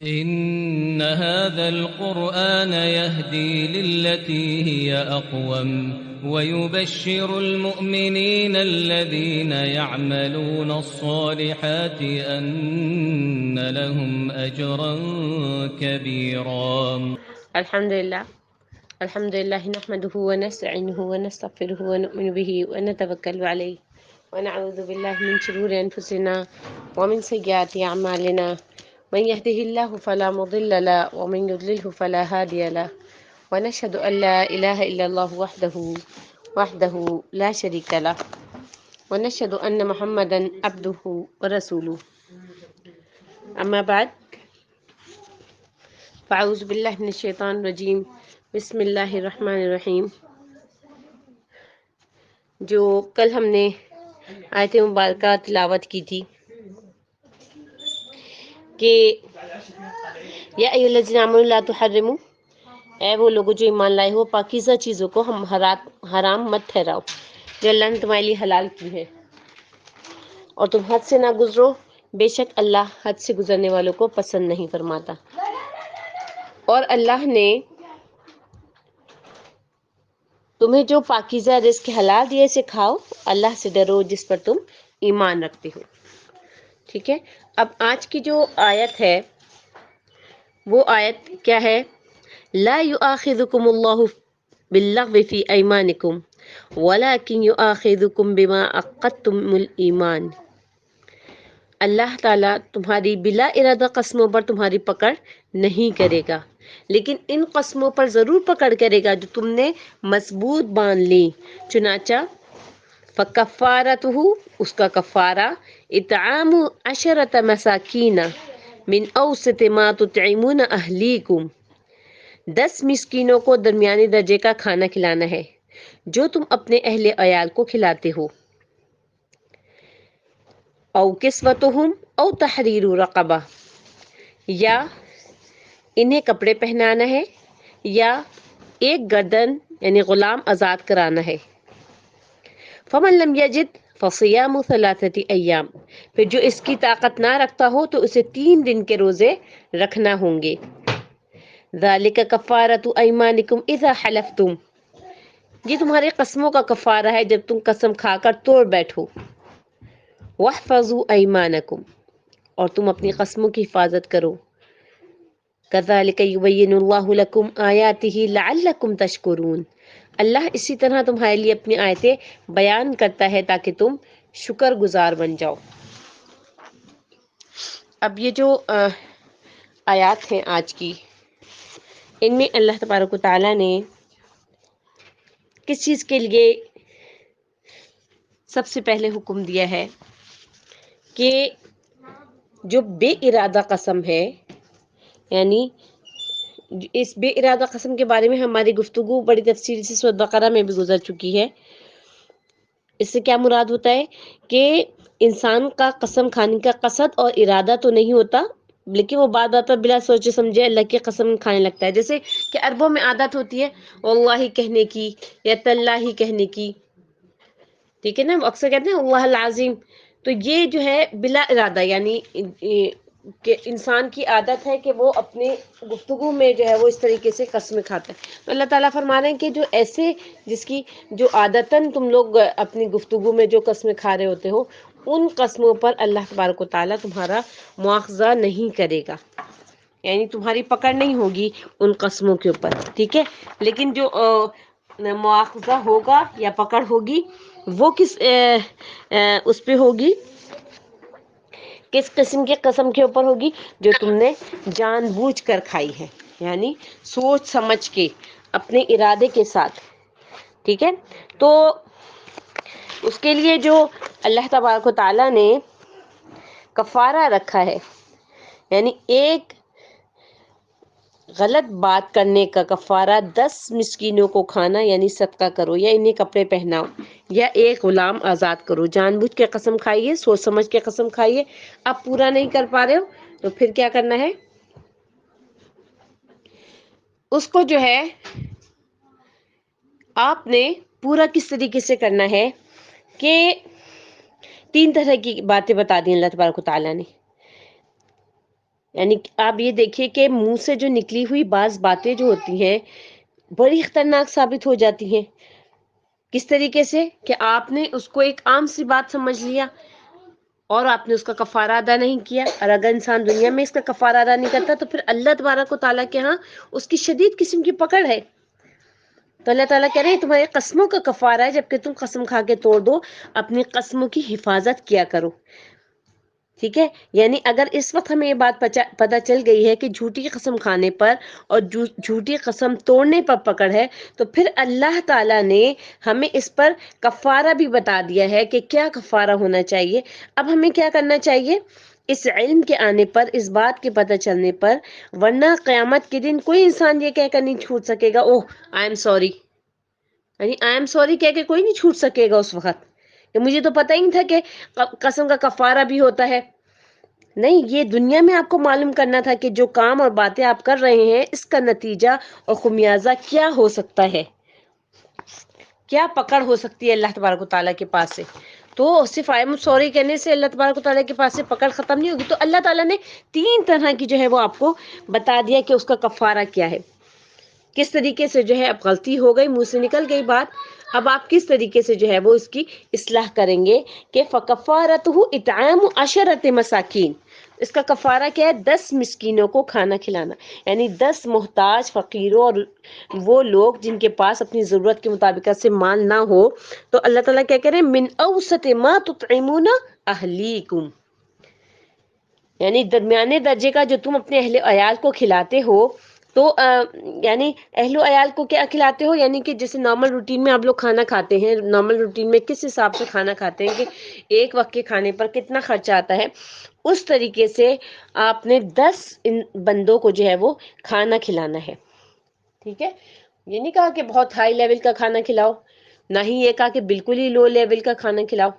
إن هذا القرآن يهدي للتي هي أقوم ويبشر المؤمنين الذين يعملون الصالحات أن لهم أجرا كبيرا. الحمد لله نحمده ونستعينه ونستغفره ونؤمن به ونتوكل عليه ونعوذ بالله من شرور أنفسنا ومن سيئات أعمالنا من يهده الله فلا مضل له ومن يضلله فلا هادي له ونشهد أن لا إله إلا الله وحده لا شريك له ونشهد أن محمدا عبده ورسوله أما بعد فأعوذ بالله من الشيطان الرجيم بسم اللہ الرحمن الرحیم. جو کل ہم نے آیت مبارکہ تلاوت کی تھی کہ یا ایھا الذین آمنوا لا تحرموا، اے وہ لوگوں جو ایمان لائے ہو پاکیزہ چیزوں کو ہم حرام مت ٹھہراؤ جو اللہ نے تمہارے لیے حلال کی ہے، اور تم حد سے نہ گزرو، بے شک اللہ حد سے گزرنے والوں کو پسند نہیں فرماتا. اور اللہ نے تمہیں جو پاکیزہ رزق حلال دیے اسے کھاؤ، اللہ سے ڈرو جس پر تم ایمان رکھتے ہو. ٹھیک ہے، اب آج کی جو آیت ہے وہ آیت کیا ہے؟ لا یؤاخذکم اللہ باللغو فی ایمانکم ولکن یؤاخذکم بما عقدتم الایمان. اللہ تعالیٰ تمہاری بلا ارادہ قسموں پر تمہاری پکڑ نہیں کرے گا، لیکن ان قسموں پر ضرور پکڑ کرے گا جو تم نے مضبوط باندھ لی. چنانچہ فکفارتہ، اس کا کفارہ، اطعام 10 مساکین من اوسط ما تطعمون اہلیکم، 10 مسکینوں کو درمیانی درجے کا کھانا کھلانا ہے جو تم اپنے اہل عیال کو کھلاتے ہو. او کسوتہم او تحریر رقبہ، یا انہیں کپڑے پہنانا ہے یا ایک گردن یعنی غلام آزاد کرانا ہے. فمن لم یجد فصیام 3 ایام، پھر جو اس کی طاقت نہ رکھتا ہو تو اسے 3 دن کے روزے رکھنا ہوں گے. ذالک کفارۃ ایمانکم اذا حلفتم، یہ تمہارے قسموں کا کفارہ ہے جب تم قسم کھا کر توڑ بیٹھو. واحفظوا ایمانکم، اور تم اپنی قسموں کی حفاظت کرو. کذالک یبین اللہ لکم آیاتہ لعلکم تشکرون، اللہ اسی طرح تمہارے لیے اپنی آیتیں بیان کرتا ہے تاکہ تم شکر گزار بن جاؤ. اب یہ جو آیات ہیں آج کی، ان میں اللہ تبارک و تعالیٰ نے کس چیز کے لیے سب سے پہلے حکم دیا ہے کہ جو بے ارادہ قسم ہے، یعنی اس بے ارادہ قسم کے بارے میں ہماری گفتگو بڑی تفصیل سے سورۃ بقرہ میں بھی گزر چکی ہے. اس سے کیا مراد ہوتا ہے کہ انسان کا قسم کھانے کا قصد اور ارادہ تو نہیں ہوتا، لیکن وہ بعد آتا بلا سوچے سمجھے اللہ کی قسم کھانے لگتا ہے. جیسے کہ عربوں میں عادت ہوتی ہے واللہ کہنے کی یا تاللہ کہنے کی، ٹھیک ہے نا، اکثر کہتے ہیں اللہ العظیم. تو یہ جو ہے بلا ارادہ، یعنی کہ انسان کی عادت ہے کہ وہ اپنے گفتگو میں جو ہے وہ اس طریقے سے قسمیں کھاتا ہے. تو اللہ تعالیٰ فرما رہے ہیں کہ جو ایسے جس کی جو عادتاً تم لوگ اپنی گفتگو میں جو قسمیں کھا رہے ہوتے ہو، ان قسموں پر اللہ تبارک و تعالیٰ تمہارا مواخذہ نہیں کرے گا، یعنی تمہاری پکڑ نہیں ہوگی ان قسموں کے اوپر. ٹھیک ہے، لیکن جو مواخذہ ہوگا یا پکڑ ہوگی وہ کس اس پہ ہوگی، کس قسم کی قسم کے اوپر ہوگی؟ جو تم نے جان بوجھ کر کھائی ہے، یعنی سوچ سمجھ کے اپنے ارادے کے ساتھ. ٹھیک ہے، تو اس کے لیے جو اللہ تبارک و تعالیٰ نے کفارہ رکھا ہے، یعنی ایک غلط بات کرنے کا کفارہ 10 مسکینوں کو کھانا یعنی صدقہ کرو، یا انہیں کپڑے پہناؤ، یا ایک غلام آزاد کرو. جان بوجھ کے قسم کھائیے، سوچ سمجھ کے قسم کھائیے. اب پورا نہیں کر پا رہے ہو تو پھر کیا کرنا ہے؟ اس کو جو ہے آپ نے پورا کس طریقے سے کرنا ہے کہ 3 طرح کی باتیں بتا دی اللہ تبارک و تعالیٰ نے. یعنی آپ یہ دیکھیے کہ منہ سے جو نکلی ہوئی بعض باتیں جو ہوتی ہیں بڑی خطرناک ثابت ہو جاتی ہیں. کس طریقے سے کہ آپ نے اس کو ایک عام سی بات سمجھ لیا اور آپ نے اس کا کفارہ ادا نہیں کیا. اور اگر انسان دنیا میں اس کا کفارہ ادا نہیں کرتا تو پھر اللہ تبارک و تعالیٰ کے ہاں اس کی شدید قسم کی پکڑ ہے. تو اللہ تعالیٰ کہہ رہے ہیں تمہارے قسموں کا کفارہ ہے جبکہ تم قسم کھا کے توڑ دو، اپنی قسموں کی حفاظت کیا کرو. ٹھیک ہے، یعنی اگر اس وقت ہمیں یہ بات پتہ چل گئی ہے کہ جھوٹی قسم کھانے پر اور جھوٹی قسم توڑنے پر پکڑ ہے، تو پھر اللہ تعالیٰ نے ہمیں اس پر کفارہ بھی بتا دیا ہے کہ کیا کفارہ ہونا چاہیے. اب ہمیں کیا کرنا چاہیے اس علم کے آنے پر، اس بات کے پتہ چلنے پر، ورنہ قیامت کے دن کوئی انسان یہ کہہ کر نہیں چھوٹ سکے گا اوہ آئی ایم سوری، یعنی آئی ایم سوری کہہ کے کوئی نہیں چھوٹ سکے گا اس وقت کہ مجھے تو پتہ ہی نہیں تھا کہ قسم کا کفارہ بھی ہوتا ہے. نہیں، یہ دنیا میں آپ کو معلوم کرنا تھا کہ جو کام اور باتیں آپ کر رہے ہیں اس کا نتیجہ اور خمیازہ کیا ہو سکتا ہے، کیا پکڑ ہو سکتی ہے اللہ تبارک و تعالیٰ کے پاس سے. تو صرف آئی ایم سوری کہنے سے اللہ تبارک و تعالیٰ کے پاس سے پکڑ ختم نہیں ہوگی. تو اللہ تعالیٰ نے 3 طرح کی جو ہے وہ آپ کو بتا دیا کہ اس کا کفارہ کیا ہے. کس طریقے سے جو ہے اب غلطی ہو گئی، منہ سے نکل گئی بات، اب آپ کس طریقے سے جو ہے وہ اس کی اصلاح کریں گے کہ فَكَفَّارَتُهُ إِطْعَامُ عَشَرَةِ مساکین. اس کا کفارہ کیا ہے؟ 10 مسکینوں کو کھانا کھلانا، یعنی 10 محتاج فقیروں اور وہ لوگ جن کے پاس اپنی ضرورت کے مطابق سے مال نہ ہو. تو اللہ تعالیٰ کیا کہہ رہے ہیں من اوسط ما تطعمون اہلیکم، یعنی درمیانے درجے کا جو تم اپنے اہل عیال کو کھلاتے ہو. تو یعنی اہل و عیال کو کیا کھلاتے ہو؟ یعنی کہ جیسے نارمل روٹین میں آپ لوگ کھانا کھاتے ہیں، نارمل روٹین میں کس حساب سے کھانا کھاتے ہیں کہ ایک وقت کے کھانے پر کتنا خرچہ آتا ہے، اس طریقے سے آپ نے 10 بندوں کو جو ہے وہ کھانا کھلانا ہے. ٹھیک ہے، یہ نہیں کہا کہ بہت ہائی لیول کا کھانا کھلاؤ، نہ ہی یہ کہا کہ بالکل ہی لو لیول کا کھانا کھلاؤ،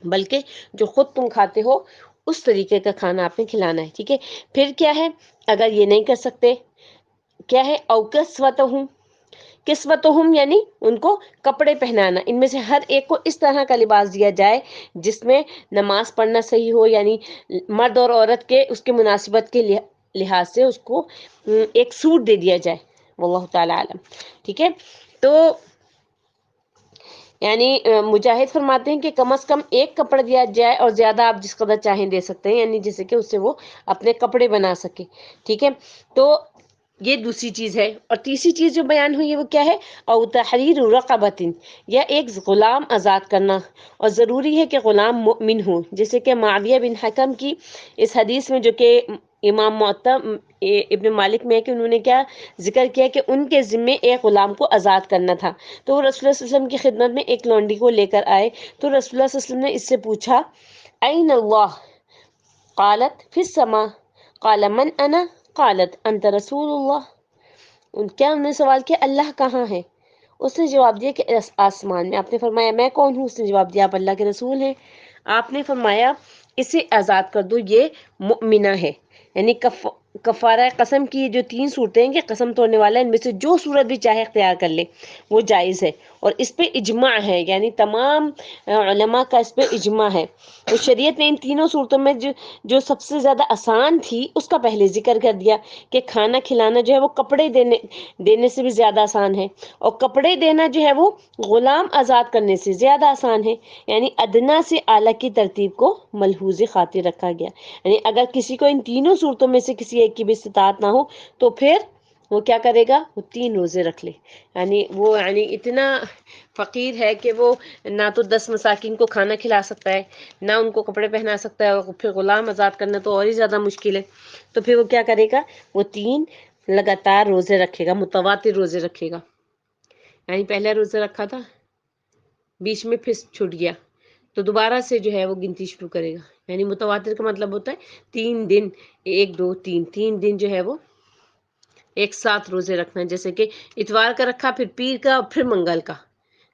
بلکہ جو خود تم کھاتے ہو اس طریقے کا کھانا آپ نے کھلانا ہے. ٹھیک ہے، پھر کیا ہے اگر یہ نہیں کر سکتے، کیا ہے او کسوتہم، کسوتہم یعنی ان کو کپڑے پہنانا. ان میں سے ہر ایک کو اس طرح کا لباس دیا جائے جس میں نماز پڑھنا صحیح ہو، یعنی مرد اور عورت کے اس کے مناسبت کے لحاظ سے اس کو ایک سوٹ دے دیا جائے. واللہ تعالی عالم. ٹھیک ہے، تو یعنی مجاہد فرماتے ہیں کہ کم از کم ایک کپڑا دیا جائے اور زیادہ آپ جس قدر چاہیں دے سکتے ہیں، یعنی جیسے کہ اس سے وہ اپنے کپڑے بنا سکے. ٹھیک ہے، تو یہ دوسری چیز ہے. اور تیسری چیز جو بیان ہوئی ہے وہ کیا ہے؟ او تحریر رقبۃ، یا ایک غلام آزاد کرنا، اور ضروری ہے کہ غلام مؤمن ہو. جیسے کہ معاویہ بن حکم کی اس حدیث میں جو کہ امام معطا ابن مالک میں ہے کہ انہوں نے کیا ذکر کیا کہ ان کے ذمے ایک غلام کو آزاد کرنا تھا. تو وہ رسول اللہ صلی اللہ علیہ وسلم کی خدمت میں ایک لونڈی کو لے کر آئے. تو رسول اللہ صلی اللہ علیہ وسلم نے اس سے پوچھا این اللہ؟ قالت فی السماء. قال من انا؟ قالت انت رسول اللہ. کیا انہوں نے سوال کیا اللہ کہاں ہے؟ اس نے جواب دیا کہ آسمان میں. آپ نے فرمایا میں کون ہوں؟ اس نے جواب دیا آپ اللہ کے رسول ہیں. آپ نے فرمایا اسے آزاد کر دو، یہ مؤمنہ ہے. یعنی کفارہ قسم کی جو 3 صورتیں ہیں کہ قسم توڑنے والا ان میں سے جو صورت بھی چاہے اختیار کر لے وہ جائز ہے. اور اس پہ اجماع ہے، یعنی تمام علماء کا اس پہ اجماع ہے. تو شریعت نے ان تینوں صورتوں میں جو سب سے زیادہ آسان تھی اس کا پہلے ذکر کر دیا کہ کھانا کھلانا جو ہے وہ کپڑے دینے سے بھی زیادہ آسان ہے، اور کپڑے دینا جو ہے وہ غلام آزاد کرنے سے زیادہ آسان ہے. یعنی ادنا سے اعلیٰ کی ترتیب کو ملحوظ خاطر رکھا گیا. یعنی اگر کسی کو ان تینوں صورتوں میں سے کسی ایک کی بھی استطاعت نہ ہو تو پھر وہ کیا کرے گا؟ وہ 3 روزے رکھ لے. یعنی وہ اتنا فقیر ہے کہ وہ نہ تو 10 مساکین کو کھانا کھلا سکتا ہے، نہ ان کو کپڑے پہنا سکتا ہے، اور پھر غلام آزاد کرنا تو اور ہی زیادہ مشکل ہے. تو پھر وہ کیا کرے گا؟ وہ 3 لگاتار روزے رکھے گا، متواتر روزے رکھے گا. یعنی پہلا روزہ رکھا تھا، بیچ میں پھر چھوٹ گیا تو دوبارہ سے جو ہے وہ گنتی شروع کرے گا. یعنی متواتر کا مطلب ہوتا ہے 3 دن، 1 2 3 3 دن جو ہے وہ ایک ساتھ روزے رکھنا. جیسے کہ اتوار کا رکھا، پھر پیر کا، اور پھر منگل کا.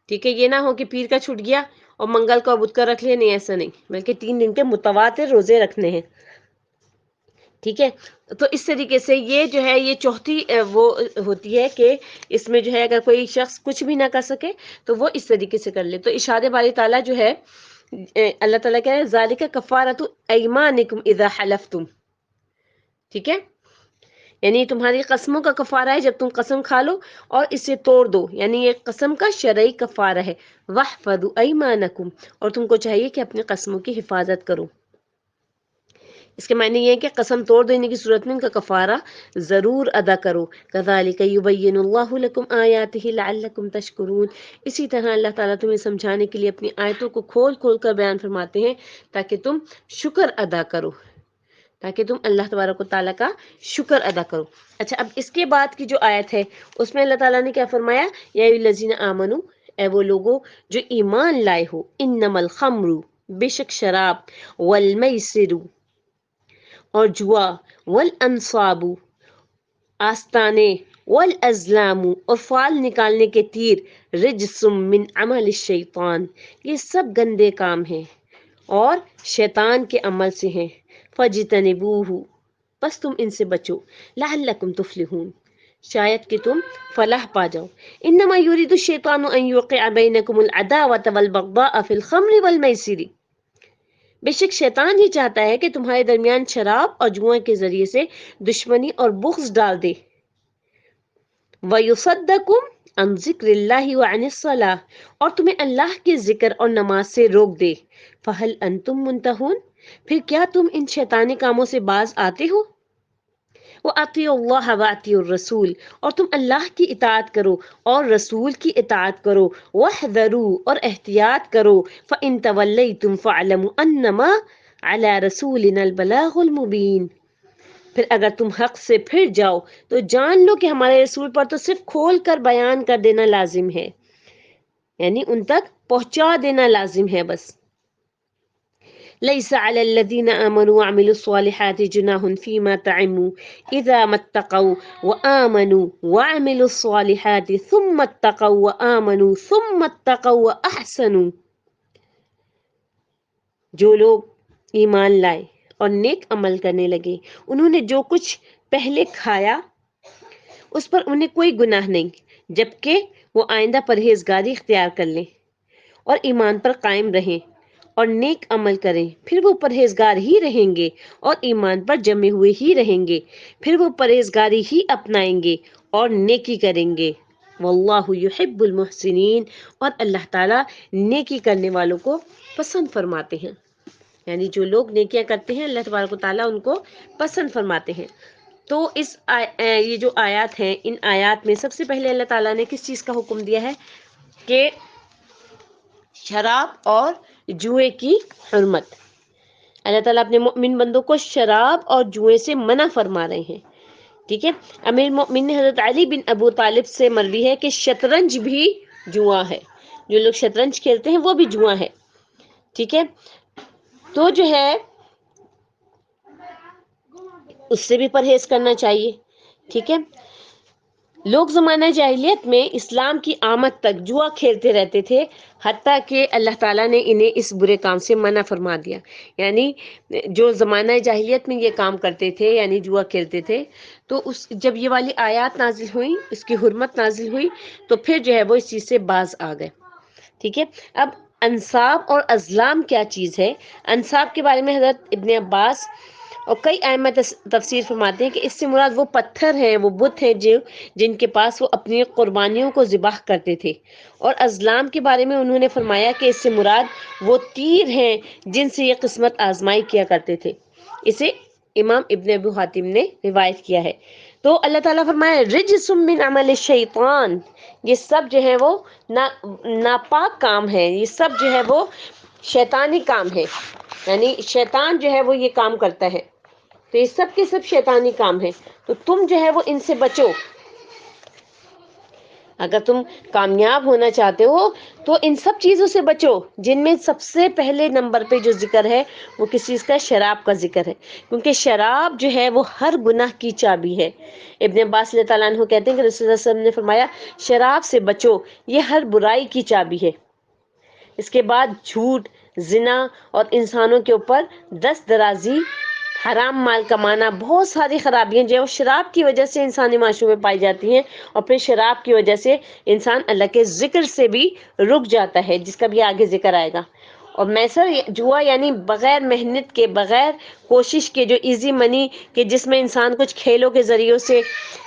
ٹھیک ہے، یہ نہ ہو کہ پیر کا چھوٹ گیا اور منگل کا بدھ کا رکھ لیا، نہیں ایسا نہیں، بلکہ 3 دن کے متواتر روزے رکھنے ہیں. ٹھیک ہے، تو اس طریقے سے یہ جو ہے یہ چوتھی وہ ہوتی ہے کہ اس میں جو ہے اگر کوئی شخص کچھ بھی نہ کر سکے تو وہ اس طریقے سے کر لے. تو ارشاد باری تعالیٰ جو ہے اللہ تعالیٰ کہہ رہے ہیں ذالک کفارۃ ایمانکم اذا حلفتم. ٹھیک ہے، یعنی تمہاری قسموں کا کفارہ ہے جب تم قسم کھا لو اور اسے توڑ دو، یعنی یہ قسم کا شرعی کفارہ ہے۔ وَاحْفَظُوا أَيْمَانَكُمْ، اور تم کو چاہیے کہ اپنی قسموں کی حفاظت کرو۔ اس کے معنی یہ ہے کہ قسم توڑ دینے کی صورت میں ان کا کفارہ ضرور ادا کرو۔ كَذَلِكَ يُبَيِّنُ اللَّهُ لَكُمْ آيَاتِهِ لَعَلَّكُمْ تَشْكُرُونَ، اسی طرح اللہ تعالیٰ تمہیں سمجھانے کے لیے اپنی آیتوں کو کھول کھول کر بیان فرماتے ہیں تاکہ تم شکر ادا کرو، تاکہ تم اللہ تبارک و تعالیٰ کا شکر ادا کرو۔ اچھا، اب اس کے بعد کی جو آیت ہے اس میں اللہ تعالیٰ نے کیا فرمایا؟ یا ایھا الذین آمنو، اے وہ لوگوں جو ایمان لائے ہو، انما الخمر، بے شک شراب، والمیسر، اور جوا، والانصاب، آستانے، والازلام، اور فال نکالنے کے تیر، رجس من عمل الشیطان، یہ سب گندے کام ہیں اور شیطان کے عمل سے ہیں۔ فَاجْتَنِبُوهُ، بس تم ان سے بچو، لعلکم تفلحون، شاید کہ تم فلاح پا جاؤ۔ انما یرید الشیطان ان یوقع بینکم العداوۃ والبغضاء فی الخمر والمیسر، بے شک شیطان ہی چاہتا ہے کہ تمہارے درمیان شراب اور جوئے کے ذریعے سے دشمنی اور بغض ڈال دے۔ وَيُصَدَّكُمْ عَنْ ذِكْرِ اللَّهِ وَعَنِ الصَّلَاةِ، اور تمہیں اللہ کے ذکر اور نماز سے روک دے۔ فَهَلْ أَنْتُمْ مُنْتَهُونَ، پھر کیا تم ان شیطانی کاموں سے باز آتے ہو؟ وَأَطِيعُوا اللَّهَ وَأَطِيعُوا الرَّسُولَ، اور تم اللہ کی اطاعت کرو اور رسول کی اطاعت کرو۔ وَاحْذَرُوا، اور احتیاط کرو۔ فَإِن تَوَلَّيْتُمْ فَاعْلَمُوا أَنَّمَا عَلَى رَسُولِنَا الْبَلَاغُ الْمُبِينُ، پھر اگر تم حق سے پھر جاؤ تو جان لو کہ ہمارے رسول پر تو صرف کھول کر بیان کر دینا لازم ہے، یعنی ان تک پہنچا دینا لازم ہے بس۔ لَيْسَ عَلَى الَّذِينَ آمَنُوا وَعَمِلُوا الصَّالِحَاتِ جُنَاحٌ فِيمَا طَعِمُوا إِذَا مَا اتَّقَوْا وَآمَنُوا وَعَمِلُوا الصَّالِحَاتِ ثُمَّ اتَّقَوْا وَآمَنُوا ثُمَّ اتَّقَوْا وَأَحْسَنُوا، جو لوگ ایمان لائے اور نیک عمل کرنے لگے، انہوں نے جو کچھ پہلے کھایا اس پر انہیں کوئی گناہ نہیں، جبکہ وہ آئندہ پرہیزگاری اختیار کر لیں اور ایمان پر قائم رہیں اور نیک عمل کریں، پھر وہ پرہیزگار ہی رہیں گے اور ایمان پر جمے ہوئے ہی رہیں گے، پھر وہ پرہیزگاری ہی اپنائیں گے اور نیکی کریں گے۔ واللہ یحب المحسنین، اور اللہ تعالیٰ نیکی کرنے والوں کو پسند فرماتے ہیں، یعنی جو لوگ نیکیاں کرتے ہیں اللہ تبارک و تعالیٰ ان کو پسند فرماتے ہیں۔ تو یہ جو آیات ہیں، ان آیات میں سب سے پہلے اللہ تعالیٰ نے کس چیز کا حکم دیا ہے؟ کہ شراب اور جوئے کی حرمت۔ اللہ تعالیٰ اپنے مؤمن بندوں کو شراب اور جوئے سے منع فرما رہے ہیں، ٹھیک ہے۔ امیر المؤمنین حضرت علی بن ابو طالب سے مروی ہے کہ شطرنج بھی جوا ہے، جو لوگ شطرنج کھیلتے ہیں وہ بھی جوا ہے، ٹھیک ہے۔ تو جو ہے اس سے بھی پرہیز کرنا چاہیے، ٹھیک ہے۔ لوگ زمانہ جاہلیت میں اسلام کی آمد تک جوا کھیلتے رہتے تھے، حتیٰ کہ اللہ تعالیٰ نے انہیں اس برے کام سے منع فرما دیا، یعنی جو زمانہ جاہلیت میں یہ کام کرتے تھے یعنی جوا کھیلتے تھے، تو جب یہ والی آیات نازل ہوئی، اس کی حرمت نازل ہوئی، تو پھر جو ہے وہ اس چیز سے باز آ گئے، ٹھیک ہے۔ اب انصاب اور ازلام کیا چیز ہے؟ انصاب کے بارے میں حضرت ابن عباس اور کئی ائمہ تفسیر فرماتے ہیں کہ اس سے مراد وہ پتھر ہیں، وہ بت ہیں جن کے پاس وہ اپنی قربانیوں کو ذبح کرتے تھے، اور ازلام کے بارے میں انہوں نے فرمایا کہ اس سے مراد وہ تیر ہیں جن سے یہ قسمت آزمائی کیا کرتے تھے۔ اسے امام ابن ابو حاتم نے روایت کیا ہے۔ تو اللہ تعالیٰ فرمایا رجس من عمل الشیطان، یہ سب جو ہے وہ ناپاک کام ہے، یہ سب جو ہے وہ شیطانی کام ہے، یعنی شیطان جو ہے وہ یہ کام کرتا ہے، تو یہ سب کے سب شیطانی کام ہے، تو تم جو ہے وہ ان سے بچو۔ اگر تم کامیاب ہونا چاہتے ہو تو ان سب چیزوں سے بچو، جن میں سب سے پہلے نمبر پہ جو ذکر ہے وہ کس چیز کا؟ شراب کا ذکر ہے، کیونکہ شراب جو ہے وہ ہر گناہ کی چابی ہے۔ ابن عباس رضی اللہ عنہ کہتے ہیں کہ رسول اللہ صلی اللہ علیہ وسلم نے فرمایا شراب سے بچو، یہ ہر برائی کی چابی ہے۔ اس کے بعد جھوٹ، زنا اور انسانوں کے اوپر دست درازی، حرام مال کمانا، بہت ساری خرابیاں جو ہے وہ شراب کی وجہ سے انسانی معاشرے میں پائی جاتی ہیں، اور پھر شراب کی وجہ سے انسان اللہ کے ذکر سے بھی رک جاتا ہے، جس کا بھی آگے ذکر آئے گا۔ اور میسر جوا یعنی بغیر محنت کے، بغیر کوشش کے، جو ایزی منی کہ جس میں انسان کچھ کھیلوں کے ذریعے سے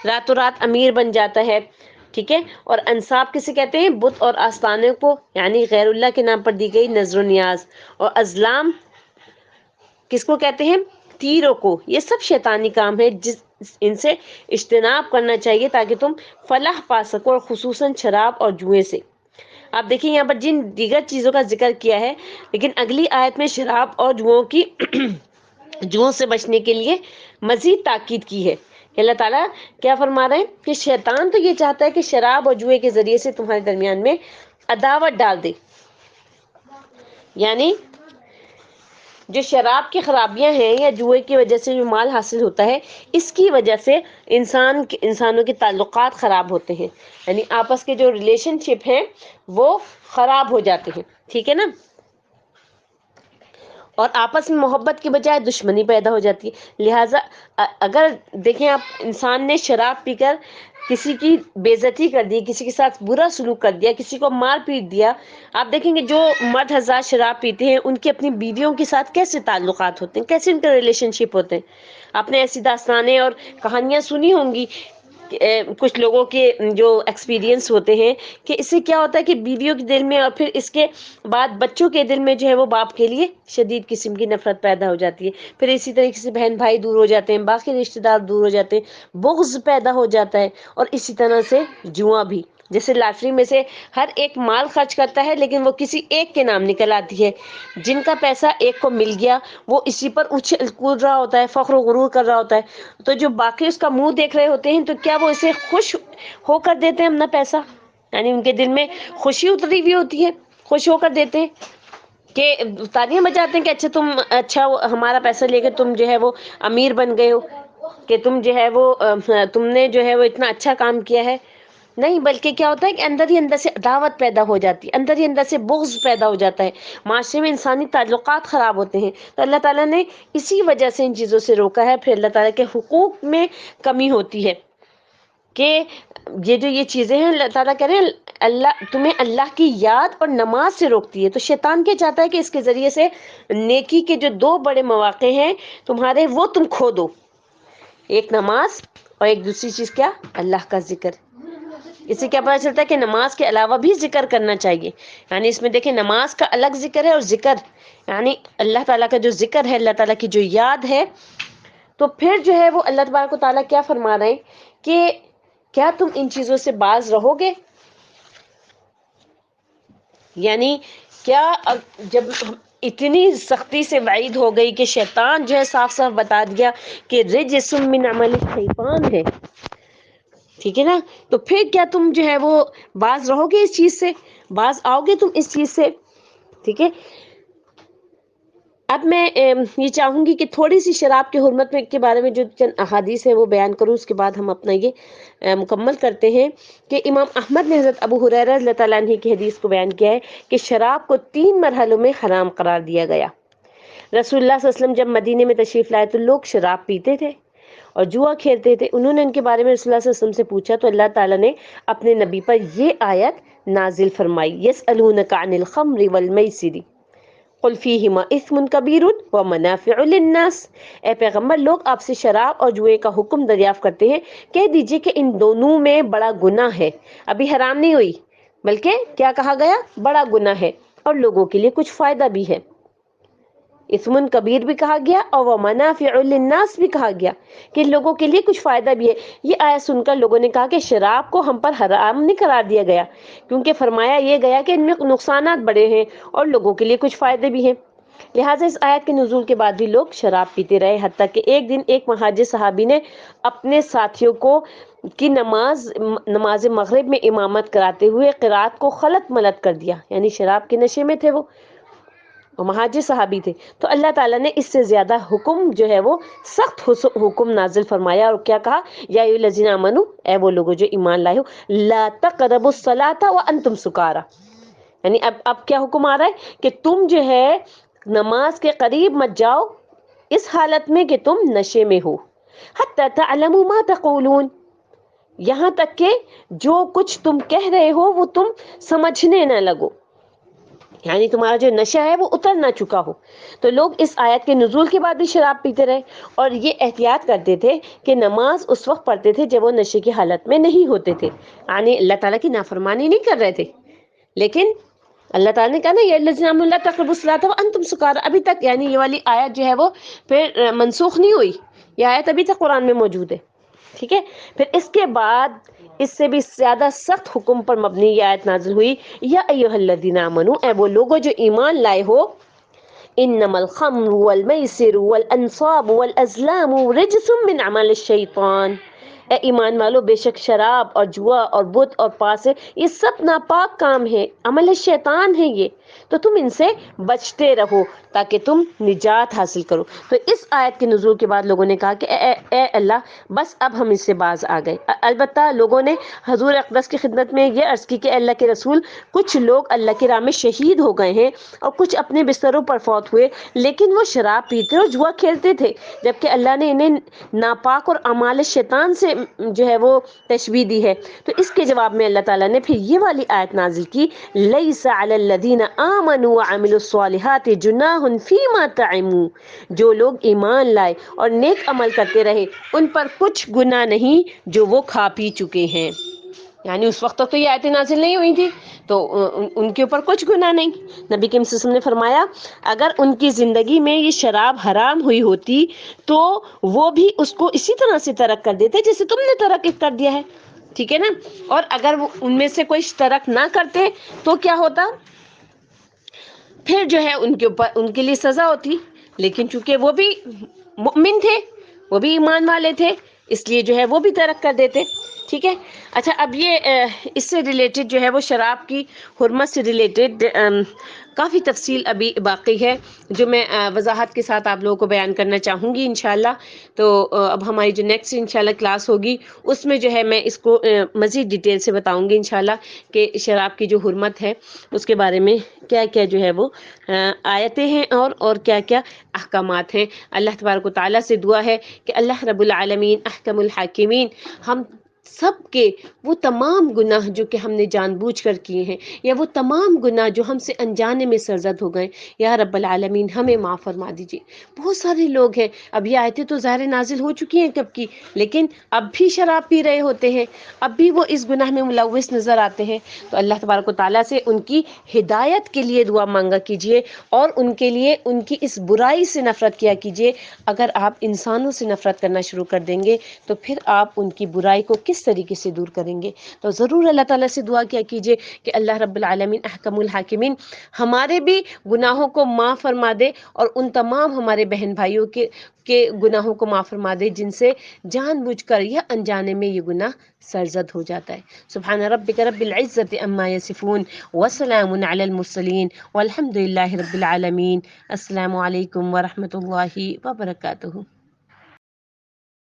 راتوں رات امیر بن جاتا ہے، ٹھیک ہے. اور انصاب کسے کہتے ہیں؟ بت اور آستانوں کو، یعنی غیر اللہ کے نام پر دی گئی نظر و نیاز. اور ازلام کس کو کہتے ہیں؟ تیروں کو. یہ سب شیطانی کام ہے، ان سے اجتناب کرنا چاہیے تاکہ تم فلاح پا سکو، اور خصوصاً شراب اور جوئے سے. آپ دیکھیں یہاں پر جن دیگر چیزوں کا ذکر کیا ہے، لیکن اگلی آیت میں شراب اور جوؤں سے بچنے کے لیے مزید تاکید کی ہے. کہ اللہ تعالیٰ کیا فرما رہے ہیں کہ شیطان تو یہ چاہتا ہے کہ شراب اور جوئے کے ذریعے سے تمہارے درمیان میں عداوت ڈال دے. یعنی جو شراب کی خرابیاں ہیں یا جوئے کی وجہ سے جو مال حاصل ہوتا ہے، اس کی وجہ سے انسانوں کے تعلقات خراب ہوتے ہیں، یعنی آپس کے جو ریلیشن شپ ہیں وہ خراب ہو جاتے ہیں، ٹھیک ہے نا. اور آپس میں محبت کے بجائے دشمنی پیدا ہو جاتی ہے. لہٰذا اگر دیکھیں آپ، انسان نے شراب پی کر کسی کی بے عزتی کر دی، کسی کے ساتھ برا سلوک کر دیا، کسی کو مار پیٹ دیا. آپ دیکھیں گے جو مرد حضرات شراب پیتے ہیں ان کے اپنی بیویوں کے ساتھ کیسے تعلقات ہوتے ہیں، کیسے ان کے ریلیشن شپ ہوتے ہیں. آپ نے ایسی داستانیں اور کہانیاں سنی ہوں گی کچھ لوگوں کے جو ایکسپیرینس ہوتے ہیں، کہ اس سے کیا ہوتا ہے کہ بیویوں کے دل میں اور پھر اس کے بعد بچوں کے دل میں جو ہے وہ باپ کے لیے شدید قسم کی نفرت پیدا ہو جاتی ہے. پھر اسی طریقے سے بہن بھائی دور ہو جاتے ہیں، باقی رشتہ دار دور ہو جاتے ہیں، بغض پیدا ہو جاتا ہے. اور اسی طرح سے جوا بھی، جیسے لاٹری میں سے ہر ایک مال خرچ کرتا ہے لیکن وہ کسی ایک کے نام نکل آتی ہے. جن کا پیسہ ایک کو مل گیا وہ اسی پر اچھل کود رہا ہوتا ہے، فخر و غرور کر رہا ہوتا ہے. تو جو باقی اس کا منہ دیکھ رہے ہوتے ہیں تو کیا وہ اسے خوش ہو کر دیتے ہیں اپنا پیسہ؟ یعنی ان کے دل میں خوشی اتری ہوئی ہوتی ہے، خوش ہو کر دیتے ہیں، کہ تالیاں بجاتے ہیں کہ اچھا ہمارا پیسہ لے کے تم جو ہے وہ امیر بن گئے ہو، کہ تم جو ہے وہ تم نے جو ہے وہ اتنا اچھا کام کیا ہے. نہیں، بلکہ کیا ہوتا ہے کہ اندر ہی اندر سے عداوت پیدا ہو جاتی ہے، اندر ہی اندر سے بغض پیدا ہو جاتا ہے، معاشرے میں انسانی تعلقات خراب ہوتے ہیں. تو اللہ تعالیٰ نے اسی وجہ سے ان چیزوں سے روکا ہے. پھر اللہ تعالیٰ کے حقوق میں کمی ہوتی ہے کہ یہ چیزیں ہیں. اللہ تعالیٰ کہہ رہے ہیں اللہ تمہیں اللہ کی یاد اور نماز سے روکتی ہے. تو شیطان کیا چاہتا ہے کہ اس کے ذریعے سے نیکی کے جو دو بڑے مواقع ہیں تمہارے، وہ تم کھو دو. ایک نماز اور ایک دوسری چیز کیا؟ اللہ کا ذکر. اس سے کیا پتہ چلتا ہے کہ نماز کے علاوہ بھی ذکر کرنا چاہیے. یعنی اس میں دیکھیں نماز کا الگ ذکر ہے، اور ذکر یعنی اللہ تعالیٰ کا جو ذکر ہے، اللہ تعالیٰ کی جو یاد ہے. تو پھر جو ہے وہ اللہ تبارک و تعالیٰ کیا فرما رہے ہیں کہ کیا تم ان چیزوں سے باز رہو گے؟ یعنی کیا جب اتنی سختی سے وعید ہو گئی کہ شیطان جو ہے صاف صاف بتا دیا کہ رجس من عمل الشیطان ہے، ٹھیک ہے نا، تو پھر کیا تم جو ہے وہ باز رہو گے اس چیز سے؟ باز آؤ گے تم اس چیز سے؟ ٹھیک ہے. اب میں یہ چاہوں گی کہ تھوڑی سی شراب کی حرمت کے بارے میں جو چند احادیث ہیں وہ بیان کروں، اس کے بعد ہم اپنا یہ مکمل کرتے ہیں. کہ امام احمد نے حضرت ابو ہریرہ رضی اللہ تعالیٰ عنہ کی حدیث کو بیان کیا ہے کہ شراب کو 3 مرحلوں میں حرام قرار دیا گیا. رسول اللہ صلی اللہ علیہ وسلم جب مدینے میں تشریف لائے تو لوگ شراب پیتے تھے اور جوا کھیلتے تھے. انہوں نے ان کے بارے میں رسول اللہ صلی اللہ علیہ وسلم سے پوچھا تو اللہ تعالیٰ نے اپنے نبی پر یہ آیت نازل فرمائی، یسألونک عن الخمر والمیسر قل فیہما اثم کبیر ومنافع للناس. اے پیغمبر، لوگ آپ سے شراب اور جوئے کا حکم دریافت کرتے ہیں، کہہ دیجئے کہ ان دونوں میں بڑا گناہ ہے. ابھی حرام نہیں ہوئی بلکہ کیا کہا گیا؟ بڑا گناہ ہے، اور لوگوں کے لیے کچھ فائدہ بھی ہے. اسم کبیر بھی کہا گیا اور ومنافع للناس بھی کہا گیا کہ لوگوں کے لیے کچھ فائدہ بھی ہے. یہ آیت سن کر لوگوں نے کہا کہ شراب کو ہم پر حرام نہیں قرار دیا گیا، کیونکہ فرمایا یہ گیا کہ ان میں نقصانات بڑے ہیں اور لوگوں کے لیے کچھ فائدے بھی ہیں. لہٰذا اس آیت کے نزول کے بعد بھی لوگ شراب پیتے رہے، حتیٰ کہ ایک دن ایک مہاجر صحابی نے اپنے ساتھیوں کو کی نماز مغرب میں امامت کراتے ہوئے قرات کو خلط ملط کر دیا. یعنی شراب کے نشے میں تھے وہ مہاجر صحابی تھے. تو اللہ تعالیٰ نے اس سے زیادہ حکم جو ہے وہ سخت حکم نازل فرمایا، اور کیا کہا؟ یا ایھا الذین آمنوا، اے وہ لوگوں جو ایمان لائے ہو، لا تقربوا الصلاۃ وانتم سکارا. یعنی اب کیا حکم آ رہا ہے کہ تم جو ہے نماز کے قریب مت جاؤ اس حالت میں کہ تم نشے میں ہو. حتی تعلموا ما تقولون، یہاں تک کہ جو کچھ تم کہہ رہے ہو وہ تم سمجھنے نہ لگو. یعنی تمہارا جو نشہ ہے وہ اتر نہ چکا ہو. تو لوگ اس آیت کے نزول کے بعد بھی شراب پیتے رہے اور یہ احتیاط کرتے تھے کہ نماز اس وقت پڑھتے تھے جب وہ نشے کی حالت میں نہیں ہوتے تھے، یعنی اللہ تعالیٰ کی نافرمانی نہیں کر رہے تھے. لیکن اللہ تعالیٰ نے کہا نا یہ الذین آمنوا لا تقربوا الصلاۃ وانتم سکارى، ابھی تک یعنی یہ والی آیت جو ہے وہ پھر منسوخ نہیں ہوئی، یہ آیت ابھی تک قرآن میں موجود ہے. ٹھیک ہے. پھر اس کے بعد اس سے بھی زیادہ سخت حکم پر مبنی یہ آیت نازل ہوئی، یا ایھا الذین آمنوا، اے وہ لوگوں جو ایمان لائے ہو، انما الخمر والمیسر والانصاب والازلام رجس من عمل الشیطان، اے ایمان والو بے شک شراب اور جوا اور بت اور پاسے یہ سب ناپاک کام ہے، عمل شیطان ہے یہ، تو تم ان سے بچتے رہو تاکہ تم نجات حاصل کرو. تو اس آیت کے نزول کے بعد لوگوں نے کہا کہ اے اللہ بس اب ہم اس سے باز آ گئے. البتہ لوگوں نے حضور اقدس کی خدمت میں یہ عرض کی کہ اللہ کے رسول کچھ لوگ اللہ کی راہ میں شہید ہو گئے ہیں اور کچھ اپنے بستروں پر فوت ہوئے، لیکن وہ شراب پیتے اور جوا کھیلتے تھے، جبکہ اللہ نے انہیں ناپاک اور اعمال شیطان سے جو ہے وہ تشبیہ دی ہے. تو اس کے جواب میں اللہ تعالیٰ نے پھر یہ والی آیت نازل کی، لیس علی الذین آمنوا وعملوا الصالحات جناح فیما طعموا، جو لوگ ایمان لائے اور نیک عمل کرتے رہے ان پر کچھ گناہ نہیں جو وہ کھا پی چکے ہیں. یعنی اس وقت تک تو یہ آیتیں نازل نہیں ہوئی تھی تو ان کے اوپر کچھ گناہ نہیں. نبی کریم صلی اللہ علیہ وسلم نے فرمایا اگر ان کی زندگی میں یہ شراب حرام ہوئی ہوتی تو وہ بھی اس کو اسی طرح سے ترک کر دیتے جیسے تم نے ترک کر دیا ہے. ٹھیک ہے نا. اور اگر وہ ان میں سے کوئی ترک نہ کرتے تو کیا ہوتا، پھر جو ہے ان کے اوپر ان کے لیے سزا ہوتی. لیکن چونکہ وہ بھی مؤمن تھے، وہ بھی ایمان والے تھے، اس لیے جو ہے وہ بھی ترک کر دیتے. ٹھیک ہے. اچھا اب یہ اس سے ریلیٹڈ جو ہے وہ شراب کی حرمت سے ریلیٹڈ کافی تفصیل ابھی باقی ہے جو میں وضاحت کے ساتھ آپ لوگوں کو بیان کرنا چاہوں گی انشاءاللہ. تو اب ہماری جو نیکسٹ انشاءاللہ کلاس ہوگی اس میں جو ہے میں اس کو مزید ڈیٹیل سے بتاؤں گی انشاءاللہ کہ شراب کی جو حرمت ہے اس کے بارے میں کیا کیا جو ہے وہ آیتیں ہیں اور کیا کیا احکامات ہیں. اللہ تبارک و تعالیٰ سے دعا ہے کہ اللہ رب العالمین احکم الحاکمین ہم سب کے وہ تمام گناہ جو کہ ہم نے جان بوجھ کر کیے ہیں یا وہ تمام گناہ جو ہم سے انجانے میں سرزد ہو گئے، یا رب العالمین ہمیں معاف فرما دیجیے. بہت سارے لوگ ہیں، اب یہ آیتیں تو ظاہر نازل ہو چکی ہیں کب کی، لیکن اب بھی شراب پی رہے ہوتے ہیں، اب بھی وہ اس گناہ میں ملوث نظر آتے ہیں. تو اللہ تبارک و تعالیٰ سے ان کی ہدایت کے لیے دعا مانگا کیجیے اور ان کے لیے ان کی اس برائی سے نفرت کیا کیجیے. اگر آپ انسانوں سے نفرت کرنا شروع کر دیں گے تو پھر آپ ان کی برائی کو کس طریقے سے دور کریں گے. تو ضرور اللہ تعالیٰ سے دعا کیا کیجیے کہ اللہ رب العالمین احکم الحاکمین ہمارے بھی گناہوں کو معاف فرما دے اور ان تمام ہمارے بہن بھائیوں کے گناہوں کو معاف فرما دے جن سے جان بوجھ کر یا انجانے میں یہ گناہ سرزد ہو جاتا ہے. سبحان ربک رب العزت عما یصفون وسلام علی المرسلین والحمد للہ رب العالمین. السلام علیکم ورحمۃ اللہ وبرکاتہ.